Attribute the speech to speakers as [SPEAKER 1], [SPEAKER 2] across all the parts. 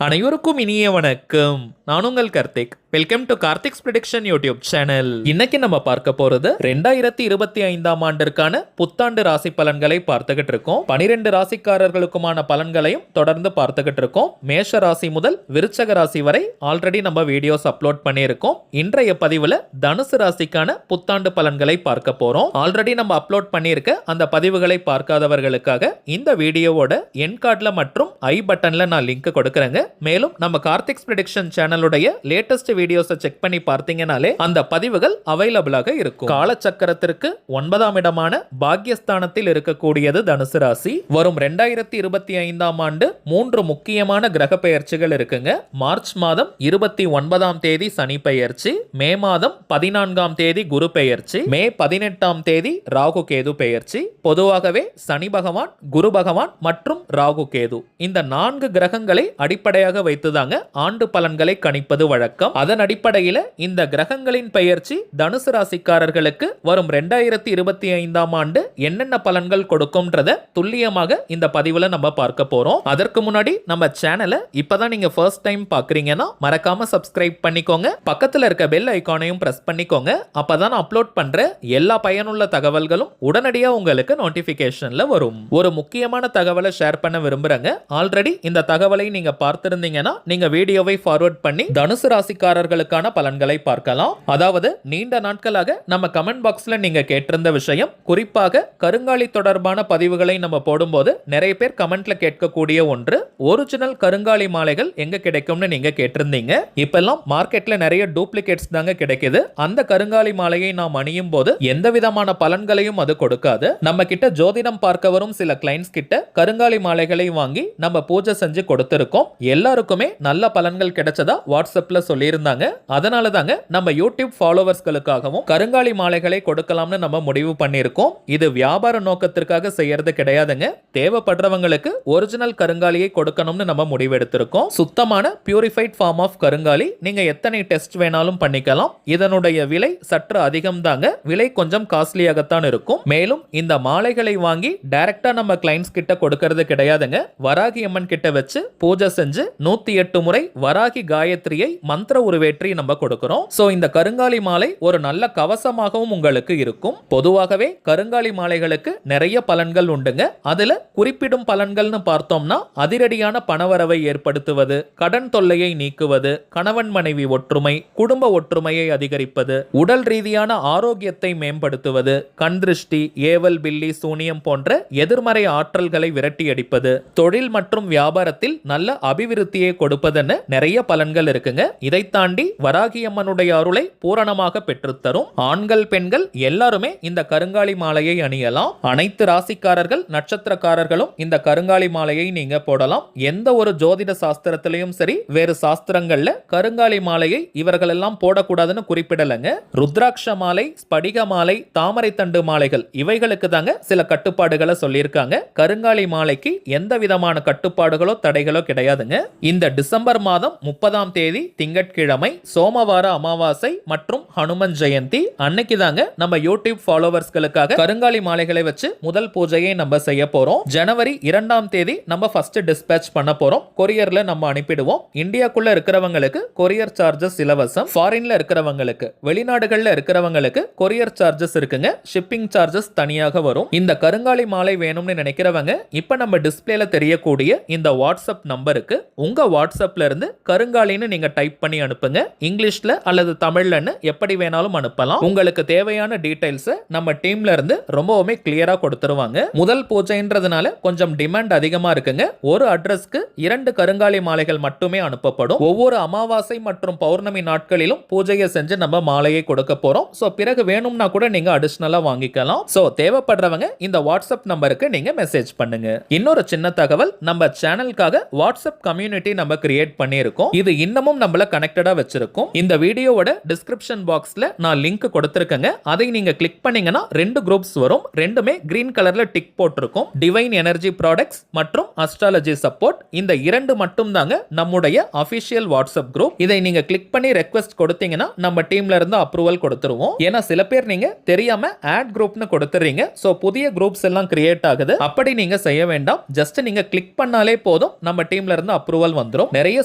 [SPEAKER 1] அனைவருக்கும் இனிய வணக்கம். நான் உங்கள் Karthik. Welcome to Karthik's prediction YouTube channel. இன்னைக்கு நம்ம பார்க்க போறது 2025ஆம் ஆண்டிற்கான புத்தாண்டு ராசி பலன்களை பார்த்துக்கிட்டு இருக்கோம். 12 ராசிக்காரர்களுக்குமான பலன்களையும் தொடர்ந்து பார்த்துக்கிட்டு இருக்கோம். மேஷ ராசி முதல் விருச்சக ராசி வரை ஆல்ரெடி நம்ம வீடியோஸ் அப்லோட் பண்ணியிருக்கோம். இன்றைய பதிவுல தனுசு ராசிக்கான புத்தாண்டு பலன்களை பார்க்க போறோம். ஆல்ரெடி நம்ம அப்லோட் பண்ணியிருக்க அந்த பதிவுகளை பார்க்காதவர்களுக்காக இந்த வீடியோவோட என் கார்ட்ல மற்றும் ஐ பட்டன்ல நான் லிங்க் கொடுக்குறேங்க. மேலும் நம்ம கார்த்திக்ஸ் ப்ரெடிக்ஷன் சேனலுடைய லேட்டஸ்ட் வீடியோஸை செக் பண்ணி பார்த்தீங்கனாலே அந்த பதிவுகள் அவைலபிளாக இருக்கும். காலச்சக்கரத்திற்கு 9ஆம் இடமான பாக்யஸ்தானத்தில் இருக்கக்கூடியது தனுசு ராசி. வரும் 2025ஆம் ஆண்டு 3 முக்கியமான கிரக பெயர்ச்சிகள் இருக்குங்க. மார்ச் மாதம் 29ஆம் தேதி சனி பெயர்ச்சி, மே மாதம் 14ஆம் தேதி குரு பெயர்ச்சி, மே 18ஆம் தேதி ராகு கேது பெயர்ச்சி. பொதுவாகவே சனி பகவான், குரு பகவான் மற்றும் ராகு கேது இந்த 4 கிரகங்களை அடிப்படையாக வைத்துதாங்க ஆண்டு பலன்களை கணிப்பது வழக்கம். அதன் அடிப்படையில் இந்த கிரகங்களின் பெயர்ச்சி தனுசு ராசிக்காரர்களுக்கு வரும் 2025ஆம் ஆண்டு என்னென்ன பலன்கள் கொடுக்கும்ன்றத துல்லியமாக இந்த பதிவுல நம்ம பார்க்க போறோம். அதற்கு முன்னாடி நம்ம சேனலை இப்பதான் நீங்க ஃபர்ஸ்ட் டைம் பாக்குறீங்கன்னா மறக்காம சப்ஸ்கிரைப் பண்ணிக்கோங்க. பக்கத்துல இருக்க பெல் ஐகானையும் பிரஸ் பண்ணிக்கோங்க. அப்பதான் அப்லோட் பண்ற எல்லா பயனுள்ள தகவல்களும் உடனடியாக உங்களுக்கு நோட்டிபிகேஷன்ல வரும். ஒரு முக்கியமான தகவலை ஷேர் பண்ண விரும்புறேங்க. ஆல்ரெடி இந்த தகவலை நீங்க பார்த்திருந்தீங்கன்னா நீங்க வீடியோவை ஃபார்வர்ட் பண்ணி தனுசு ராசிக்காரர்களுக்கான பலன்களை பார்க்கலாம். அதாவது நீண்ட நாட்களாக நம்ம கமெண்ட் பாக்ஸ்ல நீங்க கேட்டிருந்த விஷயம், குறிப்பாக கருங்காலி தொடர்பான பதிவுகளை நம்ம போடும்போது நிறைய பேர் கமெண்ட்ல கேட்கக்கூடிய ஒன்று, ஒரிஜினல் கருங்காலி மாலைகள் எங்க கிடைக்கும்னு நீங்க கேட்டிருந்தீங்க. இப்பெல்லாம் மார்க்கெட்ல நிறைய டூப்ளிகேட்ஸ் தாங்க கிடைக்குது. அந்த கருங்காலி மாலையை நாம் அணியும் போது எந்த விதமான பலன்களையும் அது கொடுக்காது. நம்ம கிட்ட ஜோதிடம் பார்க்க வரும் சில கிளைண்ட்ஸ் கிட்ட கருங்காலி மாலைகளை வாங்கி நம்ம பூஜை செஞ்சு கொடுத்திருக்கோம். எல்லாருக்குமே நல்ல பலன்கள் கிடைச்சதா வாட்ஸ்அப்ல சொல்லியிருந்தாங்க. அதனால தாங்க நம்ம யூடியூப் ஃபாலோவர்ஸ்களுக்காகவும் கருங்காலி மாலைகளை கொடுக்கலாம்னு நம்ம முடிவு பண்ணியிருக்கோம். இது வியாபார நோக்கத்திற்காக செய்யறது கிடையாதுங்க. தேவைப்படுறவங்களுக்கு ஒரிஜினல் கருங்காலியை கொடுக்கணும்னு நம்ம முடிவெடுத்திருக்கோம். சுத்தமான பியூரிஃபைட் ஃபார்ம் ஆஃப் கருங்காலி நீங்க எத்தனை டெஸ்ட் வேணாலும் பண்ணிக்கலாம். இதனுடைய விலை சற்று அதிகம் தாங்க. விலை கொஞ்சம் காஸ்ட்லியாகத்தான் இருக்கும். மேலும் இந்த மாலைகளை வாங்கி டைரக்டா நம்ம கிளைண்ட்ஸ் கிட்ட கொடுக்கறது கிடையாதுங்க. வராகி அம்மன் கிட்ட வச்சு பூஜை செஞ்சு 108 முறை வராகி காயத்ரியை மந்திர உருவேற்றி நம்ம கொடுக்கிறோம். சோ இந்த கருங்காலி மாலை ஒரு நல்ல கவசமாகவும் உங்களுக்கு இருக்கும். பொதுவாகவே கருங்காலி மாலைகளுக்கு நிறைய பலன்கள் உண்டுங்க. அதுல குறிப்பிடும் பலன்கள்னு பார்த்தோம்னா அதிரடியான பணவரவை ஏற்படுத்துவது, கடன் தொல்லையை நீக்குவது, கணவன் மனைவி ஒற்றுமை, குடும்ப ஒற்றுமையை அதிகரிப்பது, உடல் ரீதியான ஆரோக்கியத்தை மேம்படுத்துவது, கண் திருஷ்டி, ஏவல் பில்லி, சூனியம் போன்ற எதிர்மறை ஆற்றல்களை விரட்டி அடிப்பது, தொழில் மற்றும் வியாபாரத்தில் நல்ல அபிவிருத்தியை கொடுப்பதுன்னு நிறைய பலன்கள் இருக்குங்க. இதை தாண்டி வராகி அம்மனுடைய அருளை பூரணமாக பெற்றுத்தரும். ஆண்கள் பெண்கள் எல்லாருமே இந்த கருங்காலி மாலையை அணியலாம். அனைத்து ராசிக்காரர்கள் நட்சத்திரக்காரர்களும் இந்த கருங்காலி மாலையை நீங்க போடலாம். எந்த ஒரு ஜோதிட சாஸ்திரத்திலையும் சரி, வேறு சாஸ்திரங்கள்ல கருங்காலி மாலையை இவர்கள் எல்லாம் போடக்கூடாதுன்னு குறிப்பிடலங்க. ருத்ராட்ச மாலை, ஸ்படிக மாலை, தாமரை தண்டு மாலைகள் இவைகளுக்கு தாங்க சில கட்டுப்பாடுகளை சொல்லியிருக்காங்க. கருங்காலி மாலைக்கு எந்த விதமான கட்டுப்பாடுகளோ தடைகளோ கிடையாதுங்க. இந்த டிசம்பர் மாதம் 30ஆம் தேதி திங்கட்கிழமை சோமவார அமாவாசை மற்றும் ஹனுமன் ஜெயந்தி அன்னைக்கு தாங்க நம்ம யூடியூப் ஃபாலோவர்ஸ்களுக்காக கருங்காலி மாலைகளை வச்சு முதல் பூஜையை நம்ம செய்ய போறோம். ஜனவரி 2ஆம் தேதி நம்ம ஃபர்ஸ்ட் டிஸ்பேட்ச் பண்ண போறோம். கொரியர்ல நம்ம அனுப்பிடுவோம். இந்தியாக்குள்ள இருக்கிறவங்களுக்கு கொரியர் சார்ஜஸ் இலவசம். ஃபாரின்ல இருக்கிறவங்களுக்கு, வெளிநாடுகள்ல இருக்கிறவங்களுக்கு கொரியர் சார்ஜஸ் இருக்குங்க. ஷிப்பிங் சார்ஜஸ் தனியாக வரும். இந்த கருங்காலி மாலை வேணும்னு நினைக்கிறவங்க இப்ப நம்ம டிஸ்பிளேல தெரியக்கூடிய இந்த வாட்ஸ்அப் நம்பருக்கு உங்க வாட்ஸ்அப்ல இருந்து கருங்காலின்னு நீங்க டைப் பண்ணி அனுப்புங்க. இங்கிலீஷ்ல அல்லது தமிழ்லன்னு எப்படி வேணாலும் அனுப்பலாம். உங்களுக்கு தேவையான டீடைல்ஸ் நம்ம டீம்ல இருந்து ரொம்பவுமே கிளியரா கொடுத்துருவாங்க. முதல் பூஜைன்றதுனால கொஞ்சம் டிமாண்ட் அதிகமா இருக்குங்க. ஒரு அட்ரஸ்க்கு 2 கருங்காலி மாலைகள் மட்டுமே அனுப்பப்படும். ஒவ்வொரு அமாவாசை மற்றும் பௌர்ணமி நாட்களிலும் பூஜையை செஞ்சு நம்ம மாலையை கொடுக்க போறோம். சோ பிறகு வேணும்னா கூட நீங்க அடிஷனலா வாங்கிக்கலாம். சோ தேவைப்படுறவங்க இந்த வாட்ஸ்அப் நம்பருக்கு நீங்க மெசேஜ் பண்ணுங்க. இன்னொரு சின்ன தகவல், நம்ம சேனலுக்காக வாட்ஸ்அப் கம்யூனிட்டி நம்ம கிரியேட் பண்ணியிருக்கோம். இது இன்னமும் நம்மள கனெக்டடா கிளியரா வச்சிருக்கும். இந்த வீடியோவோட டிஸ்கிரிப்ஷன் பாக்ஸ்ல நான் லிங்க் கொடுத்திருக்கேங்க. அதை நீங்க கிளிக் பண்ணீங்கன்னா 2 குரூப்ஸ் வரும். ரெண்டுமே கிரீன் கலர்ல டிக் போட்டிருக்கும். டிவைன் எனர்ஜி ப்ராடக்ட்ஸ் மற்றும் அஸ்ட்ராலஜி சப்போர்ட். இந்த 2 மட்டும் தாங்க நம்முடைய அபிஷியல் வாட்ஸ்அப் குரூப். இதை நீங்க கிளிக் பண்ணி ரெக்வெஸ்ட் கொடுத்தீங்கன்னா நம்ம டீம்ல இருந்து அப்ரூவல் கொடுத்துருவோம். ஏன்னா சில பேர் நீங்க தெரியாம ஆட் குரூப்னு கொடுத்துறீங்க. சோ புதிய குரூப்ஸ் எல்லாம் கிரியேட் ஆகுது. அப்படி நீங்க செய்ய வேண்டாம். ஜஸ்ட் நீங்க கிளிக் பண்ணாலே போதும், நம்ம டீம்ல இருந்து அப்ரூவல் வந்துரும். நிறைய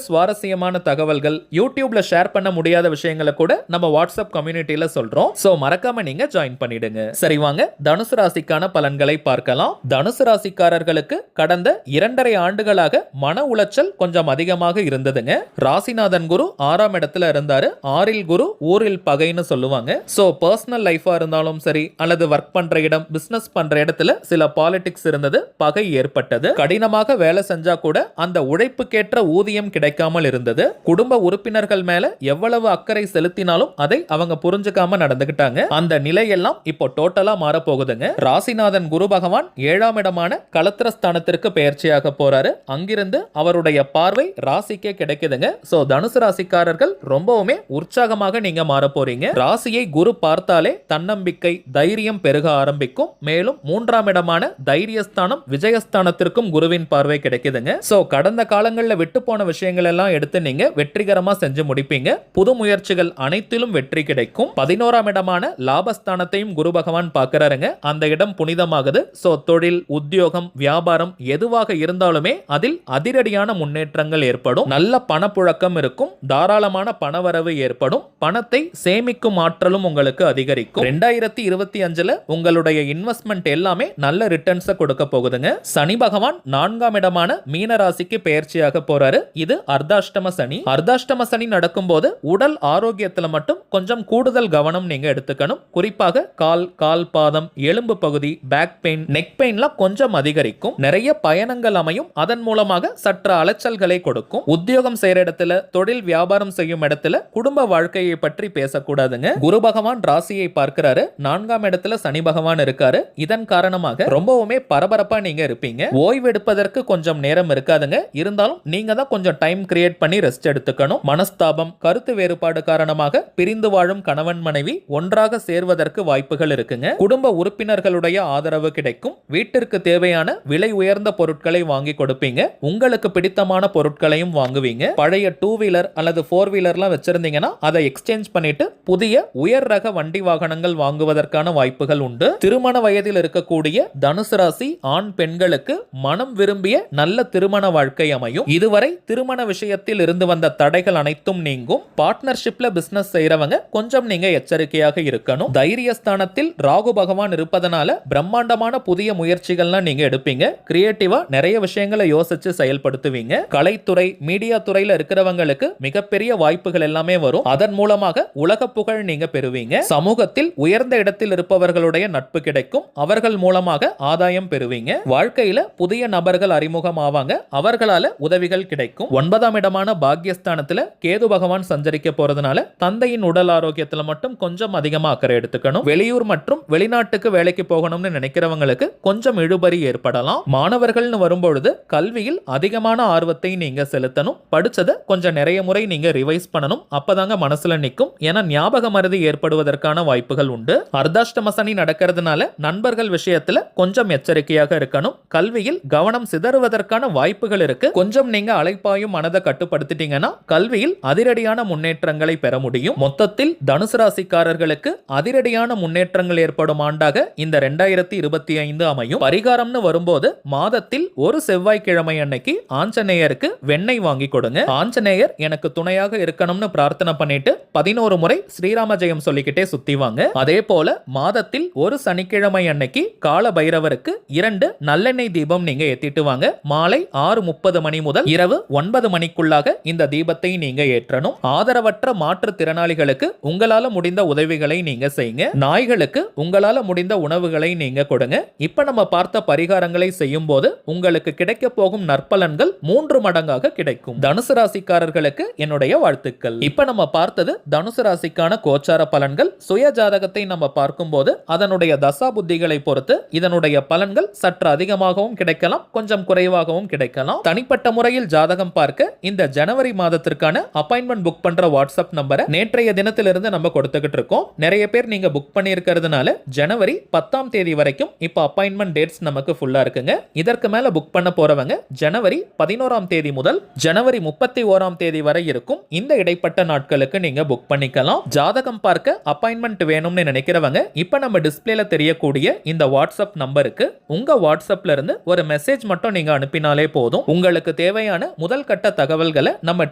[SPEAKER 1] சுவாரஸ்யமான தகவல்கள், யூடியூப்ல ஷேர் பண்ண முடியாத விஷயங்களை கூட நம்ம வாட்ஸ்அப் கம்யூனிட்டில சொல்றோம். சோ மறக்காம நீங்க ஜாயின் பண்ணிடுங்க. சரி வாங்க தனுசு ராசிக்கான பலன்களை பார்க்கலாம். தனுசு ராசிக்காரர்களுக்கு கடந்த 2.5 ஆண்டுகளாக மன உளைச்சல் கொஞ்சம் அதிகமாக இருந்ததுங்க. ராசிநாதன் குரு 6ஆம் இடத்துல இருந்தாரு. 6இல் குரு ஊரில் பகைன்னு சொல்லுவாங்க. சோ பர்சனல் லைஃபா இருந்தாலும் சரி, அல்லது ஒர்க் பண்ற இடம், பிசினஸ் பண்ற இடத்துல சில பாலிடிக்ஸ் இருந்தது, பகை ஏற்பட்டது. கடினமாக வேலை செஞ்சா கூட அந்த உழைப்புக்கேற்ற ஊதியம் கிடைக்காமல் இருந்தது. குடும்ப உறுப்பினர்கள் மேல எவ்வளவு அக்கறை செலுத்தினாலும் அதை அவங்க புரிஞ்சுக்காம நடந்துகிட்டாங்க. அந்த நிலையெல்லாம் இப்போ டோட்டலா மாற போகுதுங்க. ராசிநாதன் குரு பகவான் 7ஆம் இடமான களத்திரஸ்தானத்திற்கு பெயர்ச்சியாக போறாரு. அங்கிருந்து அவருடைய பார்வை ராசிக்கே கிடைக்குதுங்க. சோ தனுசு ராசிக்காரர்கள் ரொம்பவுமே உற்சாகமாக நீங்க மாற போறீங்க. ராசியை குரு பார்த்தாலே தன்னம்பிக்கை, தைரியம் பெருக ஆரம்பிக்கும். மேலும் 3ஆம் இடமான தைரியஸ்தானம், விஜயஸ்தானத்திற்கும் குருவின் பார்வை கிடைக்குதுங்க. சோ கடந்த காலங்களில் விட்டு போன விஷயங்கள் எல்லாம் எடுத்து நீங்க வெற்றிகரமா செஞ்சு முடிப்பீங்க. புது முயற்சிகள் அனைத்திலும் வெற்றி கிடைக்கும். 11ஆம் இடமான லாபஸ்தானத்தையும் குரு பகவான் பார்க்கிறாருங்க. அந்த இடம் புனிதமாகுது. சோ தொழில், உத்தியோகம், வியாபாரம் எதுவாக இருந்தாலுமே அதில் அதிரடியான முன்னேற்றங்கள் ஏற்படும். நல்ல பணப்புழக்கம் இருக்கும். தாராளமான பணவரவு ஏற்படும். பணத்தை சேமிக்கும் ஆற்றலும் உங்களுக்கு அதிகரிக்கும். 2025ல உங்களுடைய இன்வெஸ்ட்மெண்ட் எல்லாமே நல்ல ரிட்டர்ன்ஸ் கொடுக்க போகுதுங்க. சனி பகவான் 4ஆம் இடமான மீன ராசிக்கு பெயர்ச்சியாக போறாரு. இது அர்த்தாஷ்டம சனி. அர்த்தாஷ்டம சனி நடக்கும்போது உடல் ஆரோக்கியத்துல மட்டும் கொஞ்சம் கூடுதல் கவனம் நீங்க எடுத்துக்கணும். குறிப்பாக கால் பாதம், எலும்பு பகுதி, பேக் பெயின், நெக் பெயின்லாம் கொஞ்சம் அதிகரிக்கும். நிறைய பயணங்கள் அமையும். அதன் மூலமாக சற்று அலைச்சல்களை கொடுக்கும். உத்தியோகம் செய்யற இடத்துல, தொழில் வியாபாரம் செய்யும் இடத்துல குடும்ப வாழ்க்கையை பற்றி பேசக்கூடாதுங்க. குரு பகவான் ராசியை பார்க்கிறாரு. 4ஆம் இடத்துல சனி பகவான் இருக்காரு. இதன் காரணமாக ரொம்பவுமே பரபரப்பா நீங்க இருப்பீங்க. ஓய்வு எடுப்பதற்கு கொஞ்சம் நேரம் இருக்காதுங்க. இருந்தாலும் நீங்க தான் கொஞ்சம் டைம் கிரியேட் பண்ணி ரெஸ்ட் எடுத்துக்கணும். மனஸ்தாபம், கருத்து வேறுபாடு காரணமாக பிரிந்து வாழும் கணவன் மனைவி ஒன்றாக சேர்வதற்கு வாய்ப்புகள் இருக்குங்க. குடும்ப உறுப்பினர்களுடைய ஆதரவு கிடைக்கும். வீட்டிற்கு தேவையான விலை உயர்ந்த பொருட்களை வாங்கி கொடுப்பீங்க. உங்களுக்கு பிடித்தமான பொருட்களையும் வாங்குவீங்க. பழைய 2 வீலர் அல்லது 4 வீலர்லாம் வச்சிருந்தீங்கன்னா அதை எக்ஸ்சேஞ்ச் பண்ணிட்டு புதிய உயர் ரக வண்டி வாகனங்கள் வாங்குவதற்கான வாய்ப்புகள் உண்டு. திருமண வயதில் இருக்கக்கூடிய தனுசு ராசி ஆண் பெண்களுக்கு மனம் விரும்பிய நல்ல திருமண வாழ்க்கை அமையும். இதுவரை திருமண விஷயத்தில் இருந்து வந்த தடைகள் அனைத்தும் நீங்கும். பார்ட்னர்ஷிப்ல பிசினஸ் செய்யறவங்க கொஞ்சம் நீங்க எச்சரிக்கையாக இருக்கணும். தைரியஸ்தானத்தில் ராகு பகவான் இருப்பதனால பிரம்மாண்டமான புதிய முயற்சிகள்லாம் நீங்க எடுப்பீங்க. கிரியேட்டிவா நிறைய விஷயங்களை யோசிச்சு செயல்படுத்துவீங்க. கலைத்துறை, மீடியா துறையில இருக்கிறவங்களுக்கு மிகப்பெரிய வாய்ப்புகள் எல்லாமே வரும். அதன் மூலமாக உலக புகழ் நீங்க பெறுவீங்க. சமூகத்தில் உயர்ந்த இடத்தில் இருப்பவர்களுடைய நட்பு கிடைக்கும். அவர்கள் மூலமாக ஆதாயம் பெறுவீங்க. வாழ்க்கையில புதிய நபர்கள் அறிமுகம் ஆவாங்க. அவர்களால உதவிகள் கிடைக்கும். 9ஆம் இடமான பாக்யஸ்தானத்துல கேது பகவான் சஞ்சரிக்க போறதுனால தந்தையின் உடல் ஆரோக்கியத்துல மட்டும் கொஞ்சம் அதிகமா அக்கறை எடுத்துக்கணும். வெளியூர் மற்றும் வெளிநாட்டுக்கு வேலைக்கு போகணும்னு நினைக்கிறவங்களுக்கு கொஞ்சம் இழுபறி ஏற்படலாம். மாணவர்கள்னு வரும்பொழுது கல்வியில் அதிகமான ஆர்வத்தை நீங்க செலுத்தணும். படிச்சதை கொஞ்சம் நிறைய முறை நீங்க ரிவைஸ் பண்ணணும். அப்பதாங்க மனசுல நிற்கும். ஏன்னா ஞாபக மறதி ஏற்படுவதற்கான வாய்ப்புகள் உண்டு. அர்த்தாஷ்டம சனி நடக்கிறதுனால நண்பர்கள் விஷயத்துல கொஞ்சம் எச்சரிக்கையாக இருக்கணும். கல்வியில் கவனம் சிதறுவதற்கான வாய்ப்புகள் இருக்கு. கொஞ்சம் நீங்க அலைப்பாயும் மனதை கட்டுப்படுத்திட்டீங்கன்னா கல்வியில் அதிரடியான முன்னேற்றங்களை பெற முடியும். மொத்தத்தில் தனுசு ராசிக்காரர்களுக்கு அதிரடியான முன்னேற்றங்கள் ஏற்படும் ஆண்டாக இந்த 2025 அமையும். பரிகாரம்னு வரும்போது மாதத்தில் ஒரு செவ்வாய்க்கிழமை அன்னைக்கு ஆஞ்சநேயருக்கு வெண்ணெய் வாங்கி கொடுங்க. ஆஞ்சநேயர் எனக்கு துணையாக இருக்கணும்னு பிரார்த்தனை பண்ணிட்டு 11 முறை ஸ்ரீராம ஜெயம் சொல்லிக்கிட்டே சுத்தி வாங்க. அதே போல மாதத்தில் ஒரு சனிக்கிழமை அன்னைக்கு கால பைரவருக்கு 2 நல்லெண்ணெய் தீபம் நீங்க ஏத்திட்டு வாங்க. மாலை 6:30 மணி முதல் இரவு 9 மணிக்குள்ளாக இந்த தீபத்தை நீங்க ஏற்றணும். ஆதரவற்ற மாற்றுத்திறனாளிகளுக்கு உங்களால முடிந்த உதவிகளை நீங்க செய்யுங்க. நாய்களுக்கு உங்களால முடிந்த உணவுகளை நீங்க கொடுங்க. இப்ப நம்ம பார்த்த பரிகாரங்களை செய்யும் போது உங்களுக்கு கிடைக்க போகும் நற்பலன்கள் 3 மடங்காக கிடைக்கும். தனுசு ராசிக்காரர்களுக்கு என்னுடைய வாழ்த்துக்கள். இப்ப நம்ம பார்த்தது தனுசு ராசிக்கான கோச்சார பலன்கள். சுய ஜாதகத்தை நம்ம பார்க்கும்போது அதனுடைய தசா புத்திகளை பொறுத்து இதனுடைய பலன்கள் சற்று அதிகமாகவும் கிடைக்கலாம், கொஞ்சம் குறைவாகவும் கிடைக்கலாம். தனிப்பட்ட முறையில் ஜாதகம் பார்க்க இந்த ஜனவரி மாதத்திற்கான அப்பாயின்மெண்ட் அப்பாயின்மெண்ட் புக் பண்ற வாட்ஸ்அப் நம்பரை நேற்றைய தினத்திலிருந்து நம்ம கொடுத்துக்கிட்டு இருக்கோம். நிறைய பேர் நீங்க புக் பண்ணியிருக்கிறதுனால ஜனவரி 10ஆம் தேதி வரைக்கும் இப்போ அப்பாயின்மெண்ட் டேட்ஸ் நமக்கு ஃபுல்லா இருக்குங்க. இதற்கு மேல புக் பண்ண போறவங்க ஜனவரி 11ஆம் தேதி முதல் ஜனவரி 31ஆம் தேதி வரை இருக்கும். இந்த இடைப்பட்ட நாட்களுக்கு நீங்க புக் பண்ணிக்கலாம். ஜாதகம் பார்க்க அப்பாயின்மெண்ட் வேணும்னு நினைக்கிறவங்க இப்ப நம்ம டிஸ்பிளேல தெரியக்கூடிய இந்த வாட்ஸ்அப் நம்பருக்கு உங்க வாட்ஸ்அப்ல இருந்து ஒரு மெசேஜ் மட்டும் நீங்க அனுப்பினாலே போதும். உங்களுக்கு தேவையான முதல் கட்ட தகவல்களை நம்ம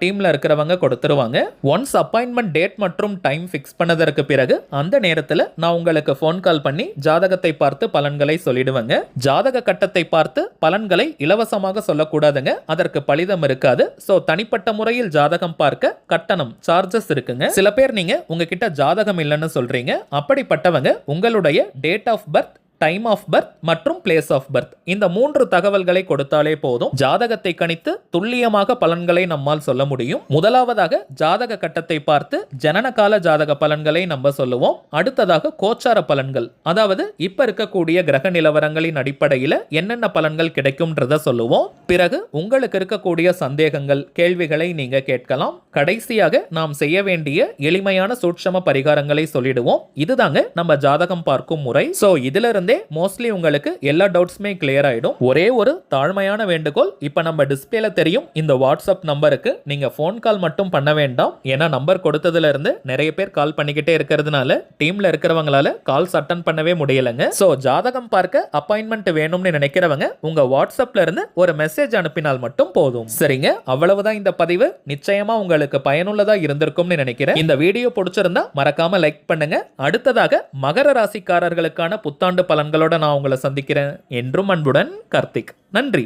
[SPEAKER 1] டீம்ல இருக்கிறவங்க கொடுத்துருவாங்க. ஒன்ஸ் அப்பாயின்மெண்ட் டேட் மற்றும் டைம் ஃபிக்ஸ் பண்ணதற்கு பிறகு அந்த நேரத்தில் நான் உங்களுக்கு ஃபோன் கால் பண்ணி ஜாதகத்தை பார்த்து பலன்களை சொல்லிடுவேங்க. ஜாதக கட்டத்தை பார்த்து பலன்களை இலவசமாக சொல்லக்கூடாதுங்க, அதற்கு பலிதம் இருக்காது. சோ தனிப்பட்ட முறையில் ஜாதகம் பார்க்க கட்டணம் சார்ஜஸ் இருக்குங்க. சில பேர் நீங்க உங்ககிட்ட ஜாதகம் இல்லைன்னு சொல்றீங்க. அப்படிப்பட்டவங்க உங்களுடைய date of birth, time of birth மற்றும் பிளேஸ் ஆஃப் பர்த் இந்த 3 தகவல்களை கொடுத்தாலே போதும். ஜாதகத்தை கணித்து துல்லியமாக பலன்களை நம்மால் சொல்ல முடியும். முதலாவதாக ஜாதக கட்டத்தை பார்த்து ஜனனகால ஜாதக பலன்களை நம்ம சொல்லுவோம். அடுத்ததாக கோச்சார பலன்கள், அதாவது இப்ப இருக்கக்கூடிய கிரக நிலவரங்களின் அடிப்படையில் என்னென்ன பலன்கள் கிடைக்கும்ன்றத சொல்லுவோம். பிறகு உங்களுக்கு இருக்கக்கூடிய சந்தேகங்கள், கேள்விகளை நீங்க கேட்கலாம். கடைசியாக நாம் செய்ய வேண்டிய எளிமையான சூட்சம பரிகாரங்களை சொல்லிடுவோம். இதுதாங்க நம்ம ஜாதகம் பார்க்கும் முறை. சோ இதுல இருந்தே மோஸ்ட்லி உங்களுக்கு எல்லா டவுட்ஸ்மே கிளியர் ஆயிடும். ஒரே ஒரு தாழ்மையான வேண்டுகோள், இப்ப நம்ம டிஸ்பிளேல தெரியும் இந்த வாட்ஸ்அப் நம்பருக்கு நீங்க ஃபோன் கால் மட்டும் பண்ண வேண்டாம். ஏன்னா நம்பர் கொடுத்ததுல இருந்து நிறைய பேர் கால் பண்ணிக்கிட்டே இருக்கிறதுனால டீம்ல இருக்கிறவங்களால கால்ஸ் அட்டன் பண்ணவே முடியலங்க. சோ ஜாதகம் பார்க்க அப்பாயின்மெண்ட் வேணும்னு நினைக்கிறவங்க உங்க வாட்ஸ்அப்ல இருந்து ஒரு மெசேஜ் அனுப்பினால் மட்டும் போதும். சரிங்க, அவ்வளவுதான் இந்த பதிவு. நிச்சயமா உங்களுக்கு பயனுள்ளதா இருந்திருக்கும்னு நினைக்கிறேன். இந்த வீடியோ பிடிச்சிருந்தா மறக்காம லைக் பண்ணுங்க. அடுத்ததாக மகர ராசிக்காரர்களுக்கான புத்தாண்டு பலன்களோட நான் உங்களை சந்திக்கிறேன். என்றும் அன்புடன் கார்த்திக். நன்றி.